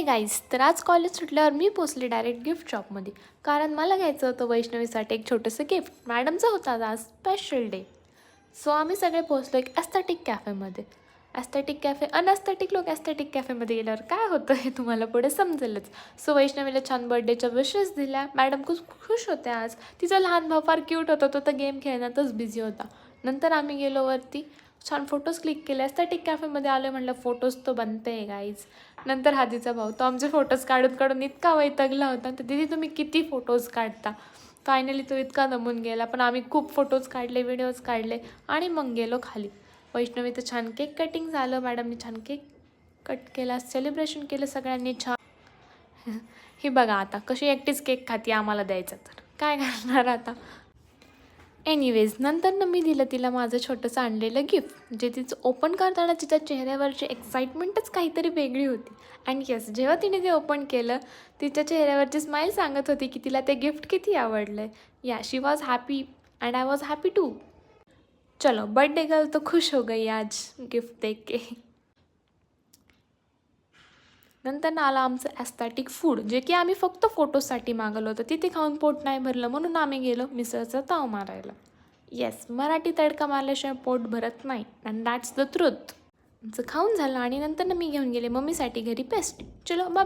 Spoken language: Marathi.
गाईज, तर आज कॉलेज सुटल्यावर मी पोचले डायरेक्ट गिफ्ट शॉपमध्ये. कारण मला घ्यायचं होतं वैष्णवीसाठी एक छोटंसं गिफ्ट. मॅडमचा होता आज स्पेशल डे. सो आम्ही सगळे पोचलो एक ॲस्थेटिक कॅफेमध्ये. ॲस्थेटिक कॅफे अनॲस्थेटिक लोक ॲस्थेटिक कॅफेमध्ये गेल्यावर काय होतं हे तुम्हाला पुढे समजेलच. सो वैष्णवीला छान बर्थडेच्या विशेस दिल्या. मॅडम खूप खुश होत्या आज. तिचा लहान भाऊ फार क्यूट होता, तो तर गेम खेळण्यातच बिझी होता. नंतर आम्ही गेलो वरती, छान फोटोज क्लिक केले. ॲस्थेटिक कॅफेमध्ये आले, म्हटलं फोटोज तो बनते आहे गाईज. नंतर हादीचा भाऊ, तो आमचे फोटोज काढून काढून इतका वैतागला होता. तर दीदी तुम्ही किती फोटोज काढता. फायनली तो इतका दमून गेला, पण आम्ही खूप फोटोज काढले, व्हिडिओज काढले आणि मग गेलो खाली. वैष्णवीचं छान केक कटिंग झालं. मॅडमनी छान केक कट केला, सेलिब्रेशन केलं सगळ्यांनी छान. ही बघा आता कशी एकटीच केक खाती, आम्हाला द्यायचं तर काय करणार आता. एनिवेज नंतर मी दिलं तिला माझं छोटंसं आणलेलं गिफ्ट, जे तिचं ओपन करताना तिच्या चेहऱ्यावरची एक्साइटमेंटच काहीतरी वेगळी होती. अँड येस, जेव्हा तिने ते ओपन केलं, तिच्या चेहऱ्यावरची स्माईल सांगत होती की तिला ते गिफ्ट किती आवडलं आहे. Yeah she was happy and I was happy too. चलो, बर्थडे गर्ल तो खुश हो गई आज गिफ्ट देख के. नंतर आलं आमचं ॲस्थेटिक फूड, जे की आम्ही फक्त फोटोसाठी मागवलं होतं. तिथे खाऊन पोट नाही भरलं, म्हणून आम्ही गेलो मिसळचा ताव मारायला. येस, मराठी तडका मारल्याशिवाय पोट भरत नाही, अँड दॅट्स द ट्रूथ. आमचं खाऊन झालं आणि नंतर मी घेऊन गेले मम्मीसाठी घरी पेस्ट्री. चलो बाय.